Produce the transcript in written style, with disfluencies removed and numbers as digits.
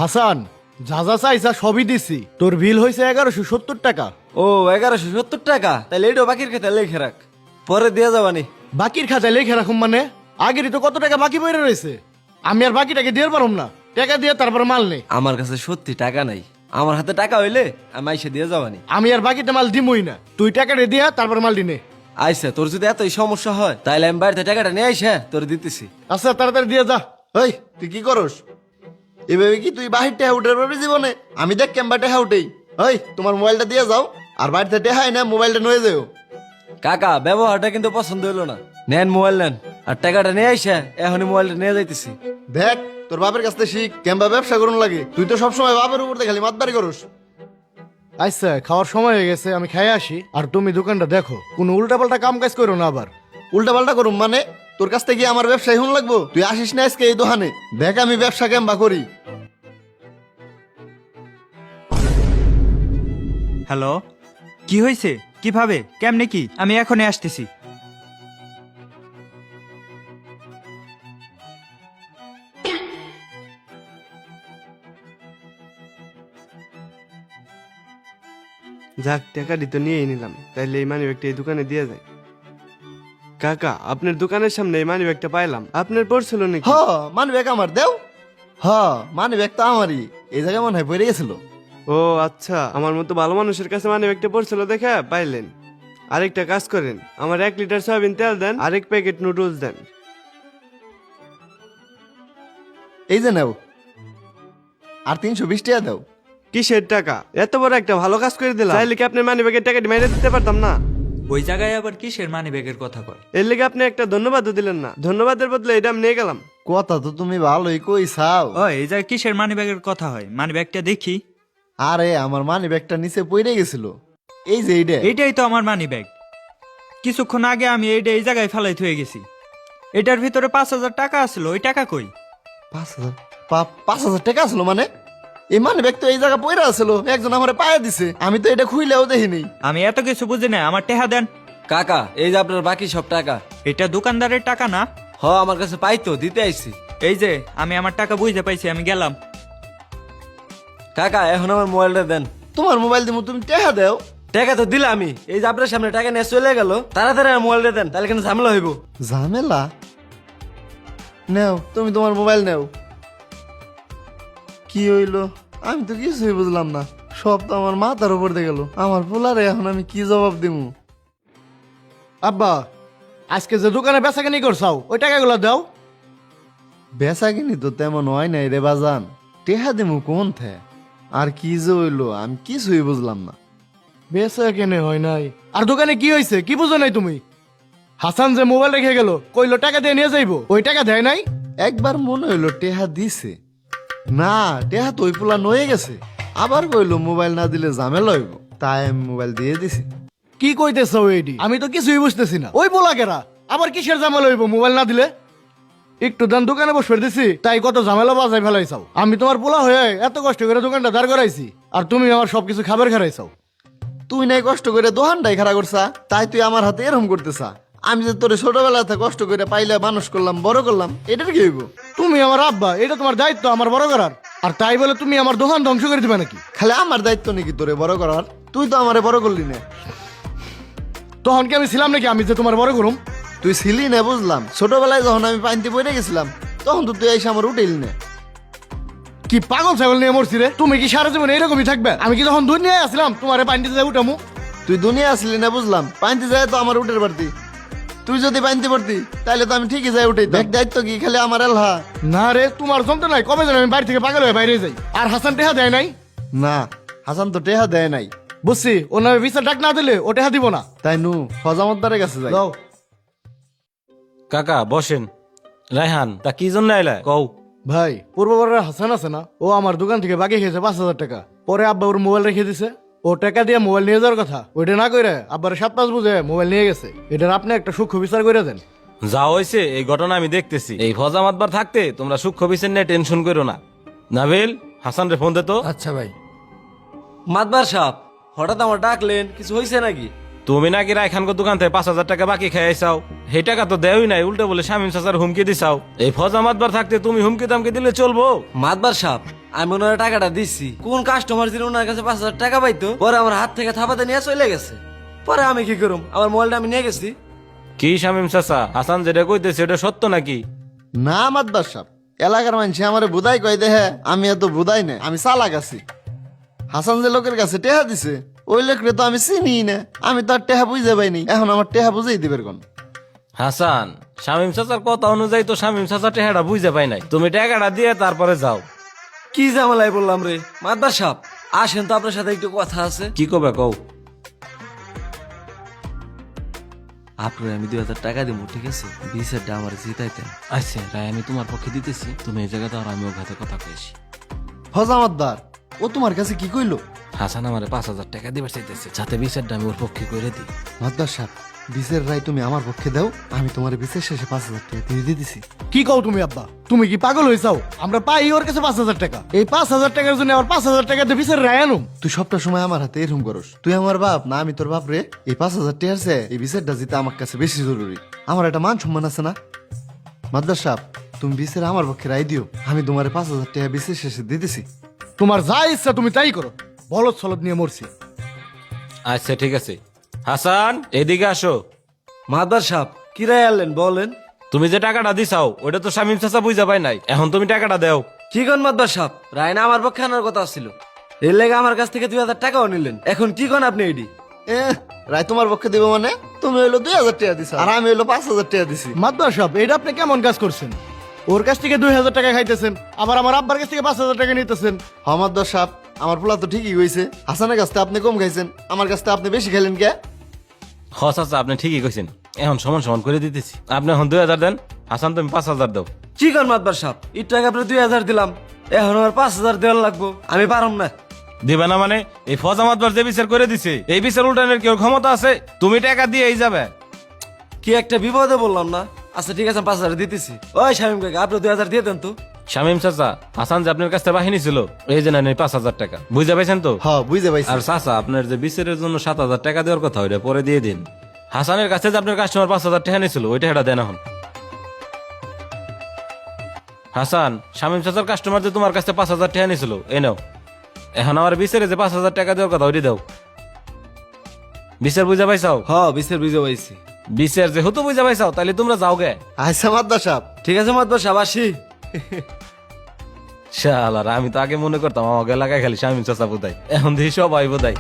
হাসান, যা যা চাইছা সবই দিছি। তোর বিল হয়েছে 1170 টাকা। ও 1170 টাকা, তাহলে এটাও বাকির খেতে লেখে রাখ, পরে দিয়ে যাবানি। বাকির খাতায় লেখে রাখুন মানে? আগেরই তো কত টাকা বাকি পড়ে রয়েছে, আমি আর বাকিটাকে দিয়ে পারম না। টাকা দিয়ে তারপর মাল নেই। আমার কাছে সত্যি টাকা নাই, আমার হাতে টাকা হইলে আমি আইসে দিয়ে যাবানি। আমি আর বাকিতে মাল দিমই না, তুই টাকাটা দিয়া তারপর মাল দিনে। আইসা তোর যদি এতই সমস্যা হয় তাহলে আমি বাড়িতে টাকাটা নিয়ে আইসা তোর দিতেছি। আচ্ছা তাড়াতাড়ি দিয়ে যা। ওই তুই কি করস? এভাবে কি তুই বাহির টেহা উঠে পারবি জীবনে? আমি দেখ কেমবা টেহা উঠেই। ওই তোমার মোবাইলটা দিয়ে যাও, আর বাড়িতে টেহাই না মোবাইলটা নয়ে যাও। কাকা ব্যবহারটা কিন্তু পছন্দ হইলো না, নেন মোবাইল নেন, আর টাকাটা নিয়ে আইসা এখনই মোবাইলটা নিয়ে যাইতেছি। দেখ তোর বাপের কাছ থেকে শিখ কেমবা ব্যবসা করুন লাগে। তুই তো সবসময় বাপের উপর দিয়ে খালি মাতবারি করস। আচ্ছা খাওয়ার সময় হয়ে গেছে, আমি খাই আসি। আর তুমি দোকানটা দেখো, কোনো উল্টাপাল্টা কাম কাজ করো না আবার। উল্টা পাল্টা করুম মানে? তোর কাছ থেকে আমার ব্যবসায় হুন লাগবো? তুই আসিস না আজকে এই দোকানে, দেখ আমি ব্যবসা কেমবা করি। হ্যালো, কি হয়েছে? কিভাবে, কেমনে কি? আমি এখনই আসতেছি। যাক, টাকাটি তো নিয়েই নিলাম, তাইলে এই মানি ব্যাগটা এই দোকানে দিয়ে যায়। কাকা, আপনার দোকানের সামনে এই মানি ব্যাগটা পাইলাম, আপনার পড়ছিল নাকি? হ মানি ব্যাগ আমার দেও। হ মানি ব্যাগ তো আমারই, এই জায়গায় মনে হয় পড়ে গেছিল। ও আচ্ছা, আমার মতো ভালো মানুষের কাছে মানি ব্যাগটা পড়ছিল দেখে পাইলেন। আরেকটা কাজ করেন, আমার 1 লিটার সয়াবিন তেল দেন, আরেক প্যাকেট নুডলস দেন। এই যে নাও, আর 320 টাকা দাও। কিসের টাকা? এত বড় একটা ভালো কাজ করে দিলাম, চাইলে কি আপনার মানি ব্যাগের টাকাটি মেরে দিতে পারতাম না? ওই জায়গায় আবার কিসের মানি ব্যাগের কথা কয়? এর লেগে আপনি একটা ধন্যবাদও দিলেন না। ধন্যবাদের বদলে এটা আমি নিয়ে গেলাম। কথা তো তুমি ভালোই কইছাও। ও, এই জায়গায় কিসের মানি ব্যাগের কথা হয়? মানি ব্যাগটা দেখি। আরে আমার মানি ব্যাগটা নিচে পড়ে গেছিল, এই যে এইটা। এইটাই তো আমার মানি ব্যাগ। কিছুক্ষণ আগে আমি এইটা এই জায়গায় ফেলাই থয়ে গেছি। এটার ভিতরে 5,000 টাকা আছিল, ওই টাকা কই? 5,000? 5,000 টাকা আসলো মানে? এই মানি ব্যাগ তো এই জায়গা পড়ে আসছিল, একজন আমার পায়ে দিছে, আমি তো এটা খুইলেও দেখিনি। আমি এত কিছু বুঝি না, আমার টেহা দেন। কাকা এই যে আপনার বাকি সব টাকা। এটা দোকানদারের টাকা না? হ আমার কাছে পাইতো, দিতে আইছি। এই যে আমি আমার টাকা বুঝতে পাইছি, আমি গেলাম। কাকা এখন আমার মোবাইলটা দেন। তোমার মোবাইল দিমু, তুমি টাকা দাও। টাকা তো দিলাম আমি, এই যে আপনার সামনে টাকা নিয়ে চলে গেল, তাড়াতাড়ি আমার মোবাইলটা দেন, তাহলে কেন ঝামেলা হইব। ঝামেলা? নাও তুমি তোমার মোবাইল নাও। কি হইলো আমি তো কিছুই বুঝলাম না, সব তো আমার মাথার উপর দিয়ে গেল। আমার পোলারে এখন আমি কি জবাব দিমু? আব্বা, আজকে যে দোকানে বেচাকেনি করছাও ওই টাকাগুলো দাও। বেচা কিনি তো তেমন হয় নাই রে বাজান, টেহা দিমু কোন থে? আর কি যে হইলো আমি কিছুই বুঝলাম না। বেচা কেনে হয় নাই, আর দোকানে কি হয়েছে কি বুঝো নাই তুমি? হাসান যে মোবাইল রেখে গেল, কইলো টাকা দিয়ে নিয়ে যাইবো, ওই টাকা দেয় নাই। একবার মনে হইলো টেহা দিছে, না টেহা তো ওই পোলা নয়ে গেছে। আবার কইলো মোবাইল না দিলে ঝামেলা হইব, তাই আমি মোবাইল দিয়ে দিছি। কি কইতেছ এইডি? আমি তো কিছুই বুঝতেছি না। ওই বলা কেরা আবার কিসের ঝামেলা হইব মোবাইল না দিলে? একটু দান দোকানে বসে দিছি, তাই কত ঝামেলা বাজাই ফেলাইছাও। আমি তোমার পোলা হয়ে এত কষ্ট করে দোকানটা দাঁড় করাইছি, আর তুমি আমার সবকিছু খাবার খারাইছাও। তুই নাই কষ্ট করে দোকানটাই খারাপ করছা, তাই তুই আমার হাতে এরকম করতেছা। আমি যে তোরে ছোটবেলা থেকে কষ্ট করে পাইলে মানুষ করলাম, বড় করলাম, এটার কি হইব? তুমি আমার আব্বা, এটা তোমার দায়িত্ব আমার বড় করার। আর তাই বলে তুমি আমার দোকান ধ্বংস করে দিবে নাকি? খালি আমার দায়িত্ব নাকি তোরে বড় করার? তুই তো আমারে বড় করলি না। তখন কি আমি ছিলাম নাকি আমি যে তোমার বড় করুম? তুই ছিলি না বুঝলাম, ছোটবেলায় যখন আমি পানিতে পড়ে গেছিলাম তখন তো তুই এসে আমার উঠেলি না। কি পাগল ছাগল নিয়ে মরছি রে? তুমি কি সারা জীবন এরকমই থাকবে? আমি কি তখন দুনিয়ায় আসলাম তোমার পানিতে যাই উঠামু? তুই দুনিয়া আসলি না বুঝলাম, পানিতে যায় তো আমার উঠের পারতি। তুই যদি পানিতে পড়তি তাহলে তো আমি ঠিকই যাই উঠে। দেখ দায়িত্ব কি খালি আমার এলহা? না রে, তোমার জমতে নাই। কবে যেন আমি বাড়ি থেকে পাগল হয়ে বাইরে যাই। আর হাসান টেহা দেয় নাই? না, হাসান তো টেহা দেয় নাই। বুঝছি, ও নামে বিচার ডাক না দিলে ও টেহা দিব না। তাই নু হজামতদারের কাছে যাই। যাও। কাকা বসেন। রায়হান, তা কি জন্য আইলা কও? ভাই, পূর্ববরের হাসান আছে না, ও আমার দোকান থেকে বাকি খেয়েছে 5,000 টাকা। পরে আব্বা ওর মোবাইল রেখে দিছে, ও টাকা দিয়ে মোবাইল নিয়ে যাওয়ার কথা, ওইটা না করে আব্বার 7-5 বুঝে মোবাইল নিয়ে গেছে। এটার আপনি একটা সূক্ষ্ম বিচার করে দেন। যা হয়েছে এই ঘটনা আমি দেখতেছি। এই ফজা মাতবার থাকতে তোমরা সূক্ষ্ম বিচার নিয়ে টেনশন করো না। নাবিল, হাসান রে ফোন দে তো। আচ্ছা ভাই। মাতবার সাপ, হঠাৎ আমার ডাকলেন, কিছু হয়েছে নাকি? তুমি নাকি রায়খানকে দোকান থেকে 5,000 টাকা বাকি খাইছাও, সেই টাকা তো দেওই নাই, উল্টে বলে শামিম চাচার হুমকি দিছাও। এই ফজা মাতবার থাকতে তুমি হুমকি দামকি দিলে চলবো? মাতবার সাপ, আমি ওনার টাকাটা দিছি। কোন কাস্টমার ছিল ওনার কাছে 5,000 টাকা পাইতো, পরে আমার হাত থেকে থাপাতে নিয়ে চলে গেছে। পরে আমি কি করুম, আমার মোবাইলটা আমি নিয়ে গেছি। কি শামিম চাচা, হাসান যেটা কইতেছে এটা সত্য নাকি? না মাতবার সাহেব, এলাকার মানুষ আমারে বুধাই কয় দেহে, আমি এত বুধাই না, আমি চালাক আছি। হাসান যে লোকের কাছে টেহা দিছে ওই লোকরে তো আমি চিনি না, আমি তো আর টেহা বুঝতে পাইনি, এখন আমার টেহা বুঝেই দিবের কোন। হাসান, শামিম চাচার কথা অনুযায়ী তো শামিম চাচা টেহাটা বুঝতে পাই নাই। তুমি টাকাটা দিয়ে তারপরে যাও। কি ঝামেলায় বললাম রে মাদবার সাহেব, আসেন তো আপনার সাথে একটু কথা আছে। কি কবে কও? আপনার আমি 2,000 টাকা দিব, ঠিক আছে? বিচারটা আমার জিতাইতেন। আচ্ছা রায়, আমি তোমার পক্ষে দিতেছি, তুমি এই জায়গাতে আর আমি ওর কাছে কথা কইছি। হজামাতদার, ও তোমার কাছে কি কইলো? হাসান আমারে 5,000 টাকা দিবার চাইতেছে, যাতে বিচারটা আমি ওর পক্ষে করে দিই। মাতবার সাহেব, বিচার রায় তুমি আমার পক্ষে দাও, আমি তোমার বিচার শেষে 5,000 টাকা দিয়ে দিতেছি। কি কও তুমি আব্বা? তুমি কি পাগল হয়েছাও? আমরা পাই ওর কাছে 5,000 টাকা, এই 5,000 টাকার জন্য আবার 5,000 টাকা দিয়ে বিচার রায় আনুম? তুই সবটা সময় আমার হাতে এরকম করস। তুই আমার বাপ না আমি তোর বাপ রে। এই 5,000 টাকা আছে, এই বিচারটা জিতে আমার কাছে বেশি জরুরি। আমার একটা মান সম্মান আছে না? মাদ্দার সাহেব, তুমি বিচার আমার পক্ষে রায় দিও, আমি তোমার 5,000 টাকা বিচার শেষে দিতেছি। তোমার যা ইচ্ছা তুমি তাই করো, বলদ সলদ নিয়ে মরছি। আচ্ছা ঠিক আছে, হাসান এদিকে আসো। মাদবার সাহেব কি রায় আনলেন বলেন? তুমি যে টাকাটা দিছাও ওটা তো শামিম চাচা বুঝা পাই নাই, এখন তুমি টাকাটা দাও। কি কোন মাদবার সাহেব, রায় না আমার পক্ষে আনার কথা ছিল, এর লেগে আমার কাছ থেকে 2,000 টাকাও নিলেন। এখন কি কোন আপনি এডি? রায় তোমার পক্ষে দিব মানে? তুমি হইলো 2,000 টাকা দিছো আর আমি হইলো 5,000 টাকা দিছি। মাদ্রাস সাহেব, এটা আপনি কেমন কাজ করছেন? ওর কাছ থেকে 2,000 টাকা খাইতেছেন, আবার আমার আব্বার কাছ থেকে 5,000 টাকা নিতেছেন। মাদ্দার সাহেব, আমার পোলা তো ঠিকই হয়েছে, হাসানের কাছ থেকে আপনি কম খাইছেন, আমার কাছ থেকে আপনি বেশি খেলেন কে? হ চাচা, আপনি ঠিকই কইছেন, এখন সমান সমান করে দিতেছি। আপনি এখন 2,000 দেন, হাসান তুমি 5,000 দাও। কি কোন মাদবার সাহেব, একটু আগে আপনি 2,000 দিলাম, এখন আমার 5,000 দেওয়ার লাগবো, আমি পারম না। দিবে না মানে? এই ফজামাতবার যে বিচার করে দিছে, এই বিচার উল্টানোর কি ওর ক্ষমতা আছে? তুমি টাকা দিয়ে এই যাবে। কি একটা বিপদে বললাম না? আচ্ছা ঠিক আছে, আমি 5,000 দিতেছি। ওই শামিম কাকা, আপনি 2,000 দিয়ে দেন তো। শামিম চাচা, হাসান যে আপনার কাছ থেকে বাহিনী ছিল, এই যে নেন এই 5,000 টাকা, বুঝতে পাইছেন তো? হ, বুঝতে পাইছি। আর চাচা, আপনার যে বিচারের জন্য 7,000 টাকা দেওয়ার কথা, ওইটা পরে দিয়ে দিন। হাসানের কাছে যে আপনার কাস্টমার 5,000 টাকা নিয়েছিল, ওইটা এটা দেন এখন। হাসান, শামিম চাচার কাস্টমার যে তোমার কাছে 5,000 টাকা নিয়েছিল, এই নাও। এখন আমার বিচারে যে 5,000 টাকা দেওয়ার কথা, ওইটা দাও। বিচার বুঝা পাইছাও? হ, বিচার বুঝে পাইছি। বিচার যেহেতু বুঝা পাইছাও, তাহলে তোমরা যাও গে। আচ্ছা মাদ্দার সাহেব। ঠিক আছে মাদবার সাহেব, আসি। শালার, আমি তো আগে মনে করতাম আমাকে এলাকায় খালি শামিম চাচা বোধাই, এখন দেখি সবাই বোধাই।